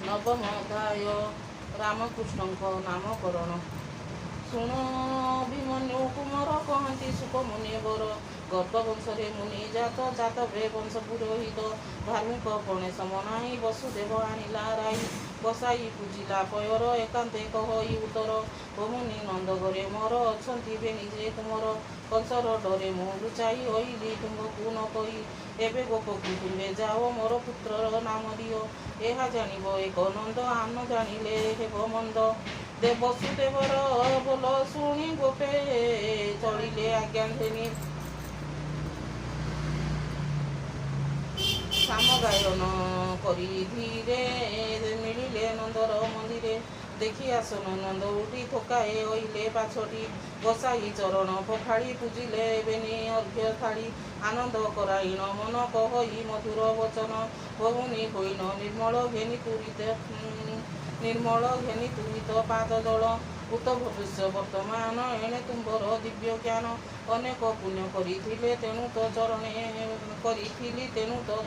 नवम अध्याय रामकृष्ण नामकरण। शुण अभिमन्यु कुमार कहती सुख मुनिवर गर्भवंशे मुनि जात जात वे वंश पुरोहित धार्मिक गणेश मनाई वसुदेव आणिला राई बसाई पूजिला पयर एकांते कही उत्तर मुनि नंद घरे मोर अच्छी बेनिजे तुमर कंसर डरे मु लुचाई अइली तुमको न कही एबे गोपकु तुम्बे जाओ मोर पुत्र नाम दियो ଏହା ଜାଣିବ ଏକ ନନ୍ଦ ଆନ ଜାଣିଲେ ହେବ ମନ୍ଦ ବସୁଦେବର ବୋଲ ଶୁଣି ଗୋପେ ଚଳିଲେ ଆଜ୍ଞା ଧେନି ସାମ ଗାୟନ କରି ଧୀରେ ମିଳିଲେ ନନ୍ଦର ମନ୍ଦିରେ ଦେଖି ଆସନ ନନ୍ଦ ଉଠି ଥୋକାଏ ଅଇଲେ ପାଛଟି ବସାଇ ଚରଣ ପଖାଳି ପୂଜିଲେ ବେନି ଅର୍ଘ୍ୟ ଥାଳି ଆନନ୍ଦ କରାଇଣ ମନ କହି ମଧୁର ବଚନ ବହୁନି ହୋଇନ ନିର୍ମଳ ଘେନି ତୁରିତ ପାଦ ଦଳ ଭୂତ ଭବିଷ୍ୟ ବର୍ତ୍ତମାନ ଏଣେ ତୁମ୍ଭର ଦିବ୍ୟ ଜ୍ଞାନ ଅନେକ ପୁଣ୍ୟ କରିଥିଲେ ତେଣୁ ତ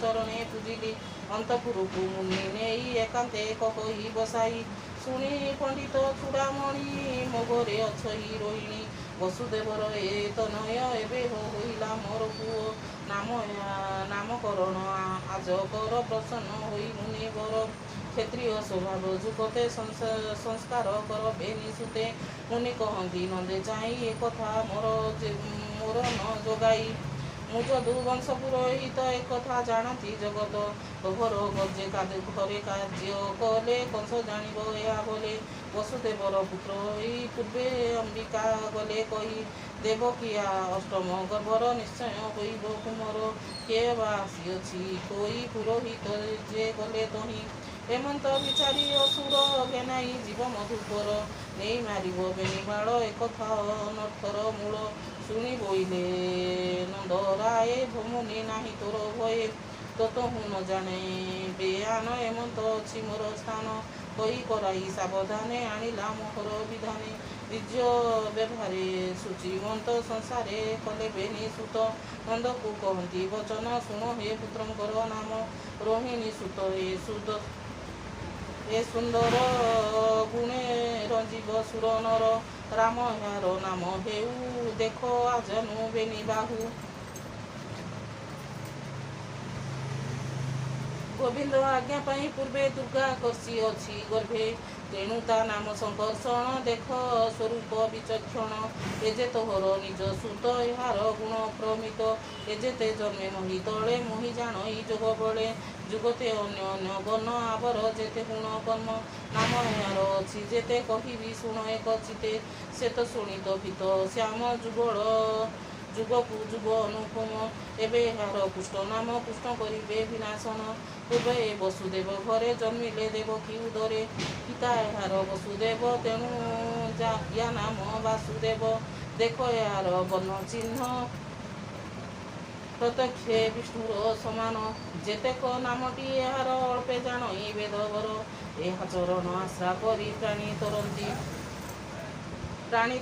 ଚରଣେ ପୂଜିଲି ଅନ୍ତପୁରକୁ ମୁନି ନେଇ ଏକାନ୍ତେ କହି ବସାଇ ଶୁଣି ପଣ୍ଡିତ ଚୂଡ଼ାମଣି ମୋ ଘରେ ଅଛଇ ରୋହିଣୀ ବସୁଦେବର ଏ ତନୟ ଏବେ ହୋଇଲା ମୋର ପୁଅ ନାମକରଣ ଆଜକର ପ୍ରସନ୍ନ ହୋଇ ମୁନିବର କ୍ଷତ୍ରିୟ ସ୍ୱଭାବ ଯୁଗତେ ସଂସ୍କାର କର ବେନି ସୁତେ ମୁନି କହନ୍ତି ନନ୍ଦେ ଚାହିଁ ଏକଥା ମୋର ନ ଯୋଗାଇ ମୁଁ ଯଦୁ ବଂଶ ପୁରୋହିତ ଏକଥା ଜାଣନ୍ତି ଜଗତ ଘର ଗଜେ ଘରେ କାର୍ଯ୍ୟ କଲେ କଂସ ଜାଣିବ ଏହା ବୋଲେ ବସୁଦେବର ପୁତ୍ର ହୋଇ ପୂର୍ବେ ଅମ୍ବିକା ଗଲେ କହି ଦେବକିଆ ଅଷ୍ଟମ ଗର୍ଭର ନିଶ୍ଚୟ ହୋଇବ କୁମର କିଏ ବା ଆସିଅଛି ହୋଇ ପୁରୋହିତ ଯେ ଗଲେ ତହିଁ ହେମନ୍ତ ବିଚାରି ଅସୁର ଘେନାଇ ଯିବ ମଧୁକର ନେଇ ମାରିବ ବେନିବାଳ ଏକଥା ଅନର୍ଥର ମୂଳ ଶୁଣି ବୋଇଲେ ନନ୍ଦରାଏ ଭମୁନି ନାହିଁ ତୋର ଭଏ ତୋତ ମୁଁ ନ ଜାଣେ ବେଆନ ଏମନ୍ତ ଅଛି ମୋର ସ୍ଥାନ କହି କରାଇ ସାବଧାନେ ଆଣିଲା ମୋହର ବିଧାନେ ନିଜ ବ୍ୟବହାରେ ସୂଚିବନ୍ତ ସଂସାରେ କଲେ ବେନି ସୁତ ନନ୍ଦକୁ କହନ୍ତି ବଚନ ଶୁଣ ହେ ପୁତ୍ରଙ୍କର ନାମ ରୋହିଣୀ ସୁତ ଏ ସୁନ୍ଦର ଗୁଣେ ରଞ୍ଜିବ ସୁରନର ରାମ ଏହାର ନାମ ହେଉ ଦେଖ ଆଜନୁ ବେନି ବାହୁ ଗୋବିନ୍ଦ ଆଜ୍ଞା ପାଇଁ ପୂର୍ବେ ଦୁର୍ଗା କଷି ଅଛି ଗର୍ଭେ ତେଣୁ ତା ନାମ ସଂକର୍ଷଣ ଦେଖ ସ୍ୱରୂପ ବିଚକ୍ଷଣ ଏ ଯେ ତୋହର ନିଜ ସୁତ ଏହାର ଗୁଣ ପ୍ରମିତ ଏ ଯେତେ ଜନ୍ମେ ମହି ତଳେ ମହି ଜାଣଇ ଯୋଗ ବଳେ ଯୁଗତେ ଅନ୍ୟ ଅନ୍ୟ ବର୍ଣ୍ଣ ଆବର ଯେତେ ଗୁଣ କର୍ମ ନାମ ଏହାର ଅଛି ଯେତେ କହିବି ଶୁଣ ଏକ ଚିତେ ସେ ତ ଶୁଣିତ ଭୀତ ଶ୍ୟାମ ଯୁଗକୁ ଯୁଗ ଅନୁପମ ଏବେ ଏହାର ପୁଷ୍ଟ ନାମ ପୁଷ୍ଟ କରିବେ ବିନାଶନ ପୂର୍ବେ ଏ ବସୁଦେବ ଘରେ ଜନ୍ମିଲେ ଦେବକୀ ଉଦରେ ପିତା ଏହାର ବସୁଦେବ ତେଣୁ ୟା ନାମ ବାସୁଦେବ ଦେଖ ଏହାର ବର୍ଣ୍ଣ ଚିହ୍ନ ପ୍ରତ୍ୟକ୍ଷେ ବିଷ୍ଣୁର ସମାନ ଯେତେକ ନାମଟି ଏହାର ଅଳ୍ପେ ଜାଣଇ ବେଦବର ଏହା ଚରଣ ଆଶ୍ରା କରି ପ୍ରାଣୀ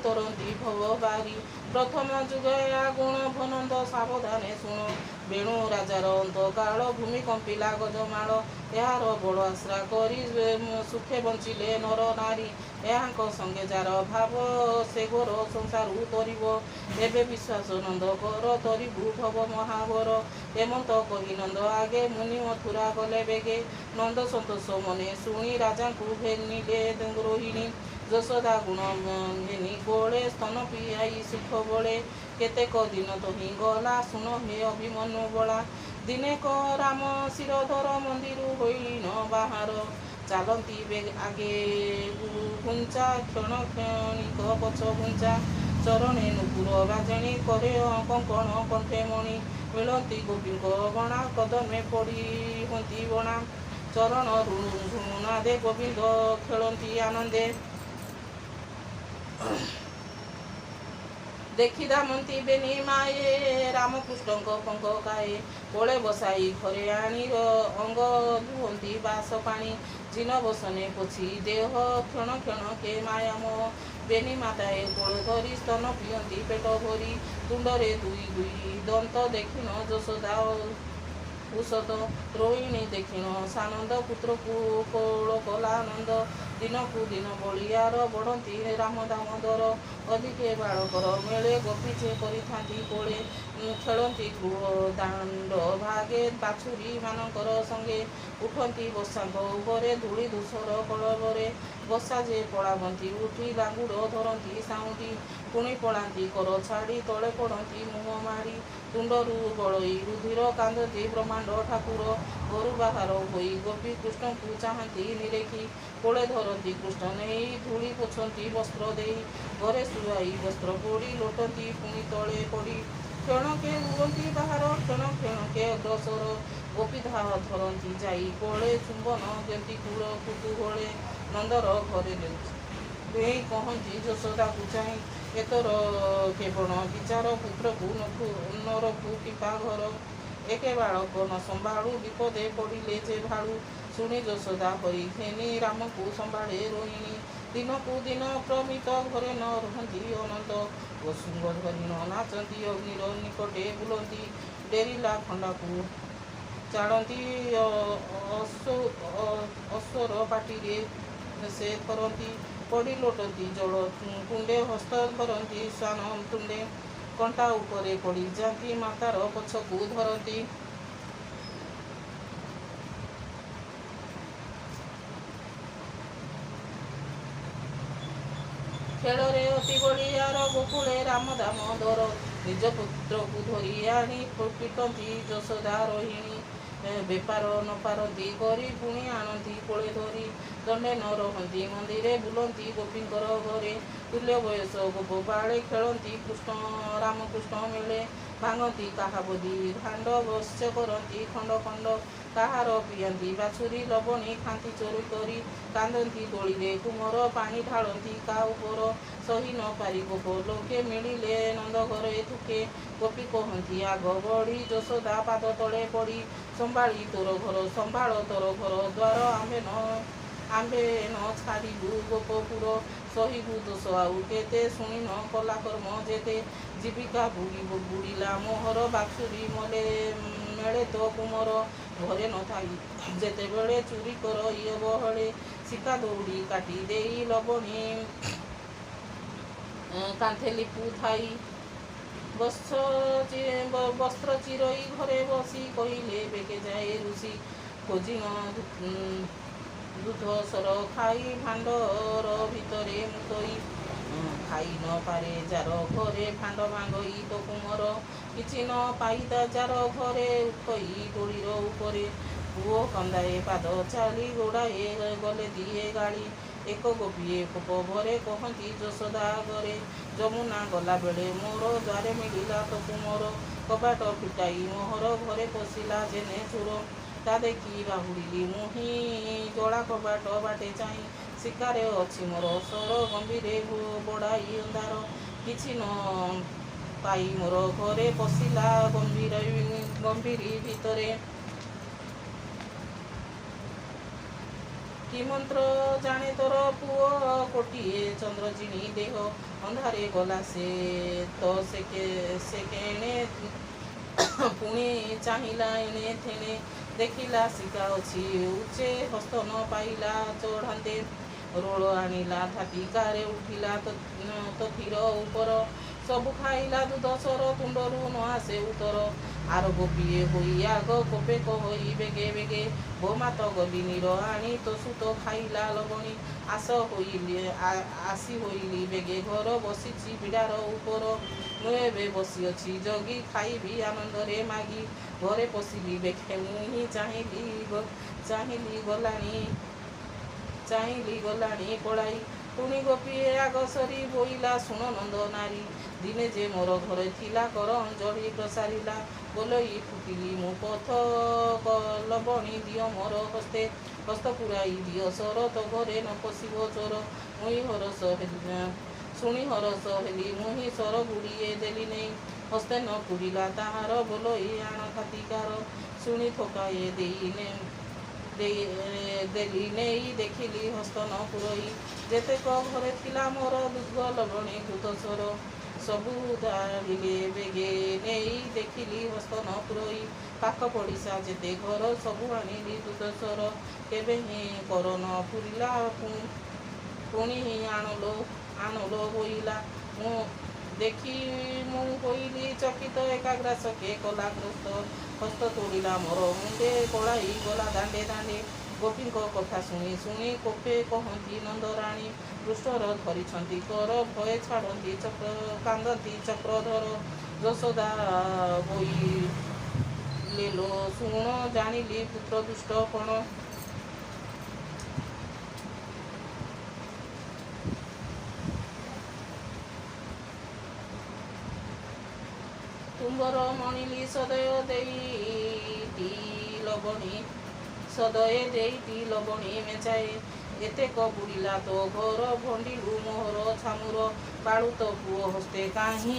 ତରନ୍ତି ଭବ ବାରି ପ୍ରଥମ ଯୁଗ ଏହା ଗୁଣ ଭନନ୍ଦ ସାବଧାନେ ଶୁଣ ବେଣୁ ରାଜାର ଅନ୍ତକାଳ ଭୂମି କମ୍ପିଲା ଗଜମାଳ ଏହାର ବଡ଼ ଆଶ୍ରା କରି ସୁଖେ ବଞ୍ଚିଲେ ନର ନାରୀ ଏହାଙ୍କ ସଙ୍ଗେ ଯାର ଭାବ ସେ ଘୋର ସଂସାରୁ ତରିବ ଏବେ ବିଶ୍ୱାସ ନନ୍ଦ କର ତରିବୁ ଭବ ମହାବର ଏମନ୍ତ କହି ନନ୍ଦ ଆଗେ ମୁନି ମଥୁରା ଗଲେ ବେଗେ ନନ୍ଦ ସନ୍ତୋଷ ମନେ ଶୁଣି ରାଜାଙ୍କୁ ଘେନିଲେ ରୋହିଣୀ ଯଶୋଦା ଗୁଣ ଘେନି ଗୋଳେ ସ୍ତନ ପିଆଇ ସୁଖ ବଳେ କେତେକ ଦିନ ତହିଁ ଗଲା ଶୁଣ ହେ ଅଭିମନ୍ୟୁ ବଳା ଦିନେ କ ରାମ ଶିରଧର ମନ୍ଦିର ହୋଇନ ବାହାର ଚାଲନ୍ତି ଆଗେ ଘୁଞ୍ଚା କ୍ଷଣ କ୍ଷଣିକ ପଛ ଘୁଞ୍ଚା ଚରଣେ ନୁପୁର ବାଜେଣୀ କରେ କଙ୍କଣ କଣ୍ଠେ ମଣି ମିଳନ୍ତି ଗୋପୀଙ୍କ ଗଣା କଦମେ ପଡ଼ି ହୁଅନ୍ତି ବଣା ଚରଣ ଋଣୁନାଦେ ଗୋବିନ୍ଦ ଖେଳନ୍ତି ଆନନ୍ଦେ ଦେଖି ଦାମନ୍ତି ବେନି ମାଏ ରାମକୃଷ୍ଣଙ୍କ ପଙ୍କ କାଏ କୋଳେ ବସାଇ ଘରେ ଆଣି ଅଙ୍ଗ ଧୁଅନ୍ତି ବାସ ପାଣି ଜିନ ବସନେ ପୋଛି ଦେହ କ୍ଷଣ କ୍ଷଣ କେ ମାୟାମ ବେନି ମାତାଏ କୋଳ ଧରି ସ୍ତନ ପିଅନ୍ତି ପେଟ ଭରି ତୁଣ୍ଡରେ ଦୁଇ ଦନ୍ତ ଦେଖିନ ଯଶୋଦା ଉଷତ ରୋହିଣୀ ଦେଖିଣ ସାନନ୍ଦ ପୁତ୍ରକୁ କୋଳ କଲାନନ୍ଦ ଦିନକୁ ଦିନ ବଳିଆର ବଢ଼ନ୍ତି ରାମ ଦାମୋଦର ଅଧିକେ ବାଳକର ମେଳେ ଗୋପୀଛେ କରିଥାନ୍ତି କୋଳେ ଖେଳନ୍ତି ଗୃହ ଦାଣ୍ଡ ଭାଗେ ବାଛୁରୀ ମାନଙ୍କର ସଙ୍ଗେ ଉଠନ୍ତି ବସାଙ୍କ ଉପରେ ଧୂଳି ଧୂସର କଳବରେ ବସା ଯେ ପଳାବନ୍ତି ଉଠି ଲାଙ୍ଗୁଡ଼ ଧରନ୍ତି ସାଉଁଟି ପୁଣି ପଳାନ୍ତି କର ଛାଡ଼ି ତଳେ ପଡ଼ନ୍ତି ମୁହଁ ମାଡ଼ି ତୁଣ୍ଡରୁ ଗଳଇ ରୁଧିର କାନ୍ଦନ୍ତି ବ୍ରହ୍ମାଣ୍ଡ ଠାକୁର ଘରୁ ବାହାର ହୋଇ ଗୋପୀ କୃଷ୍ଣଙ୍କୁ ଚାହାନ୍ତି ନିରେଖି କୋଳେ ଧରନ୍ତି କୃଷ୍ଣ ନେଇ ଧୂଳି ପୋଛନ୍ତି ବସ୍ତ୍ର ଦେଇ ଘରେ ଶୁଆଇ ବସ୍ତ୍ର ପୋଡ଼ି ଲୋଟନ୍ତି ପୁଣି ତଳେ ପଡ଼ି କ୍ଷଣକେ ହୁଅନ୍ତି ବାହାର କ୍ଷଣକେ ଅଗ୍ରସର ଗୋପୀ ଧରନ୍ତି ଯାଇ କୋଳେ ଚୁମ୍ବନ ଦିଅନ୍ତି କୂଳ କୁତୁହଳେ ନନ୍ଦର ଘରେ ଦେଇ କହନ୍ତି ଯଶୋଦାକୁ ଚାହିଁ ଏତର କେବଳ ବିଚାର ପୁତ୍ରକୁ ନରକୁ କିମ୍ବା ଘର ଏକେ ବାଳକ ନ ସମ୍ଭାଳୁ ବିପଦେ ପଡ଼ିଲେ ଯେ ଭାଳୁ ଶୁଣି ଯଶୋଦା ହରି ଘେନି ରାମକୁ ସମ୍ଭାଳେ ରୋହିଣୀ ଦିନକୁ ଦିନ ପ୍ରମିତ ଘରେ ନ ରହନ୍ତି ଅନନ୍ତ ବସୁଙ୍ଗ ଧରିଣ ନାଚନ୍ତି ଅଗ୍ନିର ନିକଟେ ବୁଲନ୍ତି ଡେରିଲା ଖଣ୍ଡାକୁ ଚାଳନ୍ତି ଅଶ୍ୱର ପାଟିରେ ସେ କରନ୍ତି ପଡ଼ି ଲୋଟନ୍ତି ଜଳ କୁଣ୍ଡେ ହସ୍ତ ଧରନ୍ତି ଶ୍ୱାନ ତୁଣ୍ଡେ କଣ୍ଟା ଉପରେ ପଡ଼ି ଯାଆନ୍ତି ମାତାର ପଛକୁ ଧରନ୍ତି ଖେଳରେ ଅତି ବଳିଆର ଗୋକୁଳେ ରାମ ଦାମୋଦର ନିଜ ପୁତ୍ରକୁ ଧରି ଆଣି ପିଟନ୍ତି ଯଶୋଦା ରୋହିଣୀ ବେପାର ନ ପାରନ୍ତି କରି ପୁଣି ଆଣନ୍ତି କୋଳେ ଧରି ଦଣ୍ଡେ ନ ରହନ୍ତି ମନ୍ଦିରେ ବୁଲନ୍ତି ଗୋପୀଙ୍କର ଘରେ ତୁଲ୍ୟ ବୟସ ଗୋପ ବାଳେ ଖେଳନ୍ତି କୃଷ୍ଣ ରାମକୃଷ୍ଣ ମେଳେ ଭାଙ୍ଗନ୍ତି କାହା ବଦି ଭାଣ୍ଡ ବଶ୍ୟ କରନ୍ତି ଖଣ୍ଡ ଖଣ୍ଡ କାହାର ପିଅନ୍ତି ବାଛୁରୀ ଲବଣୀ ଖାନ୍ତି ଚୋରି କରି କାନ୍ଦନ୍ତି ଦୋଳିରେ କୁମର ପାଣି ଢାଳନ୍ତି କା ଉପର ସହି ନ ପାରି ଗୋପ ଲୋକେ ମିଳିଲେ ନନ୍ଦ ଘରେ ଥୁକେ ଗୋପୀ କହନ୍ତି ଆଗ ବଢ଼ି ଯଶୋଦା ପାଦ ତଳେ ପଡ଼ି ସମ୍ଭାଳି ତୋର ଘର ସମ୍ଭାଳ ତୋର ଘର ଦ୍ୱାର ଆମ୍ଭେ ନ ଛାଡ଼ିବୁ ଗୋପପୁର ସହିବୁ ଦୋଷ ଆଉ କେତେ ଶୁଣି ନ କଲା କର୍ମ ଯେତେ ଜୀବିକା ବୁଡ଼ିଲା ମୋହର ବାଛୁରୀ ମେଳେ ତ କୁମର ଘରେ ନଥାଇ ଯେତେବେଳେ ଚୁରି କର ଇଏ ବହଳେ ଶିକା ଦୌଡ଼ି କାଟି ଦେଇ ଲବଣୀ କାନ୍ଥେ ଲିପୁ ଥାଇ ବସ୍ତ୍ର ଚିରଇ ଘରେ ବସି କହିଲେ ବେକେ ଯାଏ ଋଷି ଖୋଜି ଦୁଧ ସର ଖାଇ ଭାଣ୍ଡର ଭିତରେ ମୁତଇ ଖାଇ ନ ପାରେ ଯାର ଘରେ ଭାଣ୍ଡ ଭାଙ୍ଗଇ ତ କୁମର କିଛି ନ ପାଇତା ଯାର ଘରେ ଉଠଇ ଦୋଳିର ଉପରେ ପୁଅ କନ୍ଦାଏ ପାଦ ଚାଲି ଗୋଡ଼ାଏ ଗଲେ ଦିଏ ଗାଳି ଏକ ଗୋପୀଏ କୋପ ଭରେ କହନ୍ତି ଯଶୋଦା ଆଗରେ ଯମୁନା ଗଲାବେଳେ ମୋର ଦ୍ୱାରେ ମିଳିଲା ତ କୁମର କବାଟ ଫିଟାଇ ମୋହର ଘରେ ପଶିଲା ଯେନେ ଚୋର ତା ଦେଖି ବାହୁଡ଼ିଲି ମୁହିଁ ଜଳା କବାଟ ବାଟେ ଚାହିଁ ଶିକାରେ ଅଛି ମୋର ସ୍ୱର ଗମ୍ଭୀରେ ବଢ଼ାଇ ଅନ୍ଧାର କିଛି ନ ପାଇ ମୋର ଘରେ ପଶିଲା ଗମ୍ଭୀରି ଭିତରେ କି ମନ୍ତ୍ର ଜାଣେ ତୋର ପୁଅ କୋଟିଏ ଚନ୍ଦ୍ରଜିଣୀ ଦେହ ଅନ୍ଧାରେ ଗଲା ସେ ତ ସେ କେଣେ ପୁଣି ଚାହିଁଲା ଏଣେ ଥେଣେ ଦେଖିଲା ଶିକା ଅଛି ଉଚ୍ଚେ ହସ୍ତ ନ ପାଇଲା ଚଢ଼ାନ୍ତେ ରୋଳ ଆଣିଲା ଥାତିକାରେ ଉଠିଲା ତଥିର ଉପର ସବୁ ଖାଇଲା ଦୁଧ ସର ତୁଣ୍ଡରୁ ନ ଆସେ ଉତ୍ତର ଆର ଗୋପୀଏ ହୋଇ ଆଗ କୋପେ କହଇ ବେଗେ ବେଗେ ବୋମାତ ଗଲି ନୀର ଆଣି ତ ସୁତ ଖାଇଲା ଲବଣୀ ଆସି ହୋଇଲି ବେଗେ ଘର ବସିଛି ବିଡ଼ାର ଉପର ମୁଁ ଏବେ ବସିଅଛି ଜଗି ଖାଇବି ଆନନ୍ଦରେ ମାଗି ଘରେ ପଶିଲି ବେଖେ ମୁହିଁ ଚାହିଁଲି ଗଲାଣି ପଳାଇ ପୁଣି ଗୋପୀଏ ଆଗ ସରି ବୋଇଲା ଶୁଣ ନନ୍ଦ ନାରୀ ଦିନେ ଯେ ମୋର ଘରେ ଥିଲା କର ଅଞ୍ଜଳି ପ୍ରସାରିଲା ବୋଲଇ ଫୁଟିଲି ମୁଁ ପଥ ଲବଣୀ ଦିଅ ମୋର ହସ୍ତ ପୁରାଇ ଦିଅ ସର ତ ଘରେ ନ ପଶିବ ଚୋର ମୁଇଁ ହରସ ଶୁଣି ହରସ ହେଲି ମୁହିଁ ସର ଗୁଡ଼ିଏ ଦେଲି ନେଇ ହସ୍ତେ ନ ପୁରିଲା ତାହାର ବୋଲଇ ଆଣ ଖାତିକାର ଶୁଣି ଥକାଏ ଦେଲି ନେଇ ଦେଖିଲି ହସ୍ତ ନ ପୁରଇ ଯେତେକ ଘରେ ଥିଲା ମୋର ଦୁର୍ଗ ଲବଣୀ ଘୃତ ସର ସବୁ ଧାଡ଼ିଲେ ବେଗେ ନେଇ ଦେଖିଲି ହସ୍ତ ନ ପୁରୋଇ ପାଖ ପଡ଼ିଶା ଯେତେ ଘର ସବୁ ଆଣିଲି ଦୁଦଶର କେବେ ହିଁ କର ନ ପୁରିଲା ପୁଣି ହିଁ ଆଣଲୋ ହୋଇଲା ମୁଁ ଦେଖି ମୁଁ ହୋଇଲି ଚକିତ ଏକାଗ୍ରାସକେ କଲାଗ୍ରସ୍ତ ହସ୍ତ ତୋଳିଲା ମୋର ମୁଣ୍ଡେ ପଳାଇ ଗଲା ଦାଣ୍ଡେ ଦାଣ୍ଡେ ଗୋପୀଙ୍କ କଥା ଶୁଣି ଶୁଣି କୋପେ କହନ୍ତି ନନ୍ଦରାଣୀ ପୃଷ୍ଠର ଧରିଛନ୍ତି କର ଭୟ ଛାଡ଼ନ୍ତି ଚକ୍ର କାନ୍ଦନ୍ତି ଚକ୍ରଧର ଯଶୋଦା ବୋଇଲେଲୋ ଶୁଣ ଜାଣିଲି ପୁତ୍ର ଦୁଷ୍ଟ କଣ ତୁମ୍ବର ମଣିଲି ସଦୟ ଦେଇଟି ଲବଣୀ ମେଚାଏ ଏତେକ ବୁଡ଼ିଲା ତୋ ଘର ଭଣ୍ଡିଲୁ ମୋହର ଛାମୁର ବାଳୁତ ପୁଅ ହସ୍ତେ କାହିଁ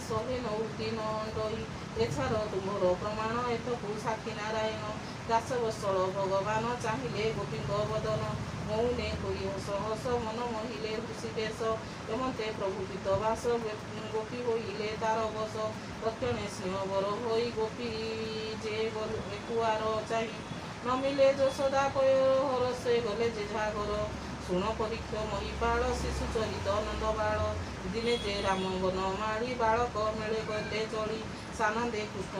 ସହେ ନଉତି ନଣ୍ଡଇ ଏଛାର ତୁମର ପ୍ରମାଣ ଏଥକୁ ସାକ୍ଷୀ ନାରାୟଣ ଦାସବତ୍ସଳ ଭଗବାନ ଚାହିଁଲେ ଗୋପୀଙ୍କ ବଦନ ମୌନେ କରି ହସ ହସ ମନ ମହିଲେ ଖୁସି ବେଶ ଏମନ୍ତେ ପ୍ରଭୁ ପିତବାସ ଗୋପୀ ହୋଇଲେ ତାର ବସ ତକ୍ଷଣେ ସିଂହବର ହୋଇ ଗୋପୀ ଯେ କୁଆର ଚାହିଁ ନମିଲେ ଯଶୋଦା ପୟ ହରସେ ଗଲେ ଯେଝା ଘର ଶୁଣ ପରୀକ୍ଷ ମହିପାଳ ଶିଶୁ ଚରିତ ନନ୍ଦବାଳ ଦିନେ ଯେ ରାମ ବନ ମାଳି ବାଳକ ମେଳେ ଗଲେ ଚଳି ସାନନ୍ଦେ କୃଷ୍ଣ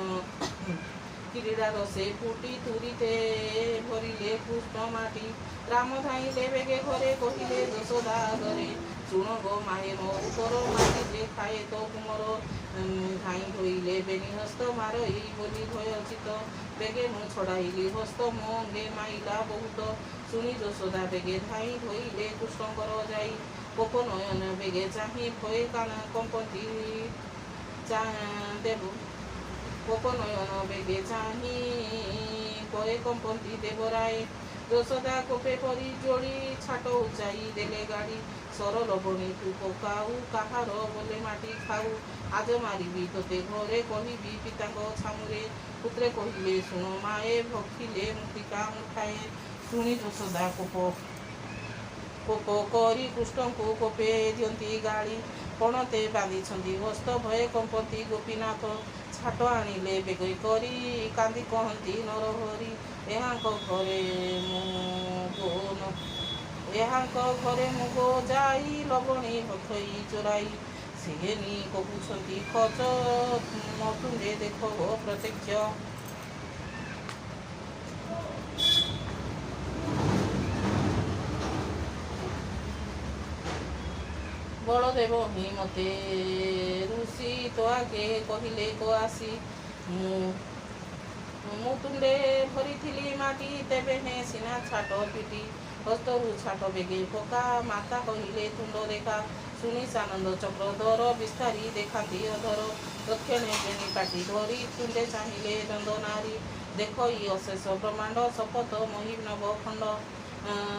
କ୍ରୀଡ଼ାର ସେ ଫୁଟି ତୁରିତେ ଭରିଲେ କୃଷ୍ଣ ମାଟି ରାମ ଧାଇଁଲେ ବେଗେ ଘରେ କହିଲେ ଯଶୋଦା ଆଗରେ ଶୁଣ ଗୋ ମାହେ ମୋ ଉତ୍ତର ମାଟି ଯେ ଖାଏ ତ ତୁମର ଧାଇଁ ଧୋଇଲେ ବେନି ହସ୍ତ ମାରଇ ବୋଲି ଭୟ ଚିତ ବେଗେ ମୁଁ ଛଡ଼ାଇଲି ହସ୍ତ ମୋ ଅଙ୍ଗେ ମାଇଲା ବହୁତ ଶୁଣି ଯଶୋଦା ବେଗେ ଧାଇଁ ଧୋଇଲେ କୃଷ୍ଣଙ୍କର ଯାଇ କୋପ ନୟନ ବେଗେ ଚାହିଁ ଭଏ କମ୍ପନ୍ତି ଦେବୁ କୋପ ନୟନ ବେଗେ ଚାହିଁ ଭଏ କମ୍ପନ୍ତି ଦେବରାଏ ଯଶୋଦା କୋପେ ପରି ଯୋଡ଼ି ଛାଟ ଉଚାଇ ଦେଲେ ଗାଡ଼ି ସର ଲବଣୀ ତୁ ପକାଉ କାହାର ବୋଲେ ମାଟି ଖାଉ ଆଜ ମାରିବି ତୋତେ ଘରେ କହିବି ପିତାଙ୍କ ଛାମୁରେ ପୁତ୍ରେ କହିଲେ ଶୁଣ ମାଏ ଭକ୍ଷିଲେ ମୃତ୍ତିକା ମୁଠାଏ ଶୁଣି ଯଶୋଦା କୋପ କରି କୃଷ୍ଣଙ୍କୁ କୋପେ ଦିଅନ୍ତି ଗାଳି ପଣତେ ବାନ୍ଧିଛନ୍ତି ହସ୍ତ ଭୟ କମ୍ପନ୍ତି ଗୋପୀନାଥ ଛାଟ ଆଣିଲେ ବେଗ କରି କାନ୍ଦି କହନ୍ତି ନରହରି ଏହାଙ୍କ ଘରେ ମୁଗ ଯାଇ ଲବଣୀ ଭକ୍ଷଇ ଚୋରାଇ ସିଏନି କହୁଛନ୍ତି ଖଚ ନତୁଣ୍ଡେ ଦେଖ ପ୍ରତ୍ୟକ୍ଷ ବଳଦେବ ହିଁ ମତେ ଋଷି ତ ଆଗେ କହିଲେ କ ଆସି ମୁଁ ତୁଣ୍ଡେ ଭରିଥିଲି ମାଟି ତେବେ ହେଁ ସିନା ଛାଟ ପିଟି ହସ୍ତରୁ ଛାଟ ବେଗେ ପକା ମାତା କହିଲେ ତୁଣ୍ଡ ଦେଖା ଶୁଣି ସାନନ୍ଦ ଚକ୍ରଧର ବିସ୍ତାରୀ ଦେଖାନ୍ତି ଅଧର ଦକ୍ଷିଣେ ବେଣୀ ପାଟି ଧରି ତୁଣ୍ଡେ ଚାହିଁଲେ ନନ୍ଦନାରୀ ଦେଖ ଇ ଅଶେଷ ବ୍ରହ୍ମାଣ୍ଡ ଶପଥ ମହି ନବ ଖଣ୍ଡ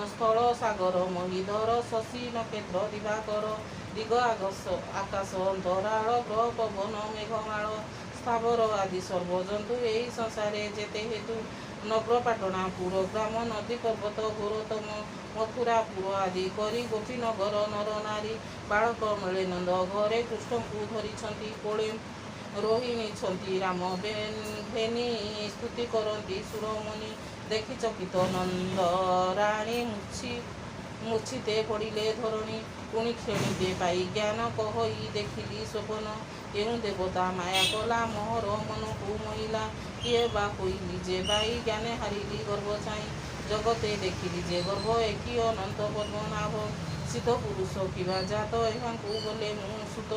ସ୍ଥଳ ସାଗର ମହିଧର ଶଶୀ ନକ୍ଷତ୍ର ଦିବାକର ଦିଗ ଆକାଶ ଅନ୍ତରାଳ ଗ୍ରହ ପବନ ମେଘମାଳ ସ୍ଥାବର ଆଦି ସର୍ବଜନ୍ତୁ ଏହି ସଂସାରେ ଯେତେ ହେତୁ ନଗ୍ରପାଟଣାପୁର ଗ୍ରାମ ନଦୀ ପର୍ବତ ଘୋରତମ ମଥୁରାପୁର ଆଦି କରି ଗୋପୀନଗର ନର ନାରୀ ବାଳକ ମେଳେ ନନ୍ଦ ଘରେ କୃଷ୍ଣଙ୍କୁ ଧରିଛନ୍ତି କୋଳେ ରୋହିଣୀଛନ୍ତି ରାମ ଭେନି ସ୍ତୁତି କରନ୍ତି ସୁରମୁନି ଦେଖି ଚକିତ ନନ୍ଦରାଣୀ ମୁଛିତେ ପଡ଼ିଲେ ଧରଣୀ ପୁଣି କ୍ଷଣିତେ ପାଇ ଜ୍ଞାନ କହଇ ଦେଖିଲି ସ୍ୱପନ କେଉଁ ଦେବତା ମାୟା କଲା ମୋହର ମନକୁ ମହିଲା କିଏ ବା କହିଲି ଯେ ବାଇ ଜ୍ଞାନେ ହାରିଲି ଗର୍ବ ଚାହିଁ ଜଗତେ ଦେଖିଲି ଯେ ଗର୍ବ ଏକି ଅନନ୍ତ ପଦ୍ମନାଭ ସିଦ୍ଧ ପୁରୁଷ କିବା ଜାତ ଏହାଙ୍କୁ ବୋଲେ ମୁଁ ସୁତ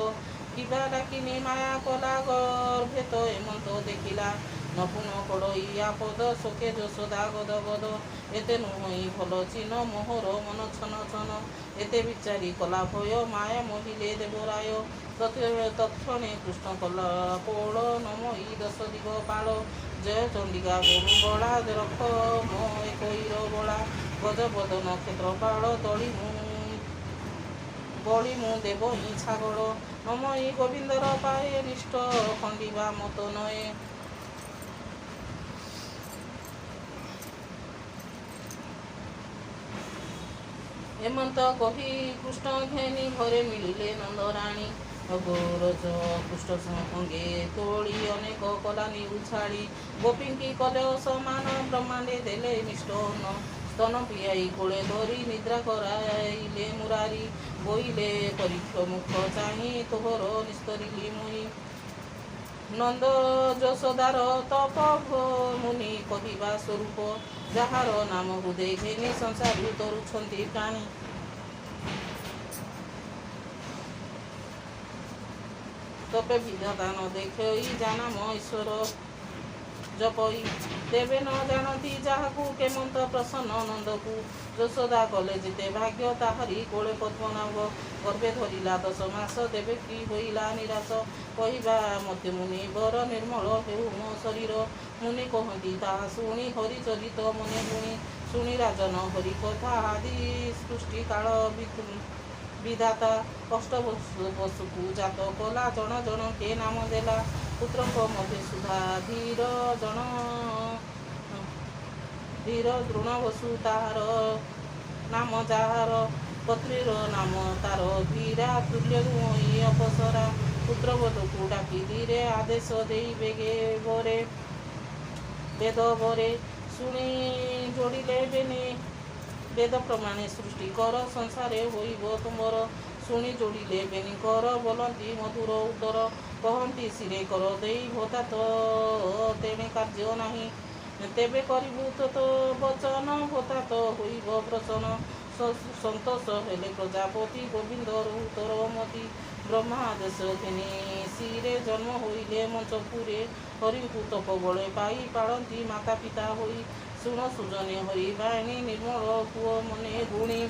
କିବା ଡାକିନି ମାୟା କଲା ଗର୍ଭେତ ଏମନ୍ତ ଦେଖିଲା ନପୁନ କଡ଼ଇ ଆପଦ ଶୋକେ ଯଶୋଦା ଗଦ ଗଦ ଏତେ ନୁହଁଇ ଭଲ ଚିହ୍ନ ମୋହର ମନ ଛନ ଛନ ଏତେ ବିଚାରି କଲା ଭୟ ମାୟା ମହିଲେ ଦେବରାୟ ତତ୍କ୍ଷଣେ କୃଷ୍ଣ କଲା କୋଳ ନମଇ ଦଶ ଦିଗ ପାଳ ଜୟ ଚଣ୍ଡିକା ଗୋରୁଙ୍ଗଳା ରଖ ମୋ ଏକଇର ବଳା ଗଜପଦ ନକ୍ଷତ୍ର ପାଳ ବଳି ମୁଁ ଦେବ ହିଁ ଛାଗଳ ନମଇ ଗୋବିନ୍ଦର ପାଏ ନିଷ୍ଠ ଖଣ୍ଡିବା ମତ ନଏ ହେମନ୍ତ କହି କୃଷ୍ଣ ଘେନି ଘରେ ମିଳିଲେ ନନ୍ଦରାଣୀ। ଅଗୋରଜ କୃଷ୍ଣ ଅଙ୍ଗେ ତୋଳି ଅନେକ କଲାନି ଉଛାଳି। ଗୋପୀଙ୍କି କଲେ ଅସମାନ ବ୍ରହ୍ମାଣ୍ଡେ ଦେଲେ ମିଷ୍ଟନ। ସ୍ତନ ପିଆଇ କୋଳେ ଧରି ନିଦ୍ରା କରାଇଲେ ମୁରାରି। ବୋଇଲେ ପରୀକ୍ଷ ମୁଖ ଚାହିଁ ତୋହର ନିସ୍ତରିଲି ମୁଇଁ। ନନ୍ଦ ଯଶୋଦାର ତପ ମୁନି କହିବା ସ୍ୱରୂପ। ଯାହାର ନାମ ହୃଦେ ଘେନି ସଂସାରୁ ତରୁଛନ୍ତି ପ୍ରାଣୀ। ତପେ ବିଧାତା ନ ଦେଖଇ ଜାନାମ ଈଶ୍ୱର ଜପଇ। ତେବେ ନ ଜାଣନ୍ତି ଯାହାକୁ କେମନ୍ତ ପ୍ରସନ୍ନ ନନ୍ଦକୁ। ଯଶୋଦା କଲେ ଯେତେ ଭାଗ୍ୟ ତାହାରି କୋଳେ ପଦ୍ମନାଭ। ଗର୍ଭେ ଧରିଲା 10 ମାସ ଦେବକୀ ହୋଇଲା ନିରାଶ। କହିବା ମତେ ମୁନି ବର ନିର୍ମଳ ହେଉ ମୋ ଶରୀର। ମୁନି କହନ୍ତି ତାହା ଶୁଣି ହରିଚରିତ ମନେ ଗୁଣି। ଶୁଣି ରାଜନ ହରି କଥା ଆଦି ସୃଷ୍ଟି କାଳ ବିଧାତା। ଅଷ୍ଟ ବସୁକୁ ଜାତ କଲା ଜଣ ଜଣକେ ନାମ ଦେଲା। ପୁତ୍ରଙ୍କ ମଧ୍ୟରେ ସୁଧା ଧୀର ଦ୍ରୋଣ ବସୁ ତାହାର ନାମ ଯାହାର। ପତ୍ନୀର ନାମ ତାର ବୀରା ତୁଲ୍ୟ ଅପସରା। ପୁତ୍ରବଧୂକୁ ଡାକି ଧୀରେ ଆଦେଶ ଦେଇ ବେଦ ବରେ। ଶୁଣି ଯୋଡ଼ିଲେ ବେଦ ପ୍ରମାଣେ ସୃଷ୍ଟି କର ସଂସାରେ ହୋଇବ ତୁମର। ଶୁଣି ଯୋଡ଼ିଲେ ବେନିକର ବୋଲନ୍ତି ମଧୁର ଉତ୍ତର। କହନ୍ତି ଶିରେ କର ଦେଇ ଭୋତାତ ତେଣେ କାର୍ଯ୍ୟ ନାହିଁ। ତେବେ କରିବୁ ତୋ ବଚନ ଭୋତାତ ହୋଇବ ପ୍ରସନ୍ନ। ସନ୍ତୋଷ ହେଲେ ପ୍ରଜାପତି ଗୋବିନ୍ଦ ରହୁତର ମତି। ବ୍ରହ୍ମା ଆଦେଶ ଘେନି ଶିରେ ଜନ୍ମ ହୋଇଲେ ମଞ୍ଚପୁରେ। ହରିଙ୍କୁ ତପ ବଳେ ପାଇ ପାଳନ୍ତି ମାତା ପିତା ହୋଇ। ଶୁଣ ସୁଜନେ ହରି ବାଣୀ ନିର୍ମଳ ପୁଅ ମନେ ଗୁଣି।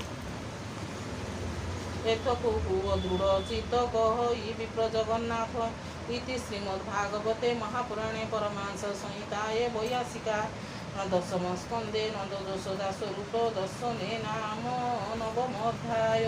ଏତକୁ ଦୃଢ଼ ଚିତ୍ତ କହଇ ବିପ୍ର ଜଗନ୍ନାଥ। ଇତି ଶ୍ରୀମଦ୍ଭାଗବତେ ମହାପୁରାଣେ ପରମାଂଶ ସଂହିତାଏ 82 ଦଶମ ସ୍କନ୍ଧେ ନନ୍ଦ ଯଶୋଦା ସ୍ୱରୂପ ଦର୍ଶନେ ନାମ 9ମ ଅଧ୍ୟାୟ।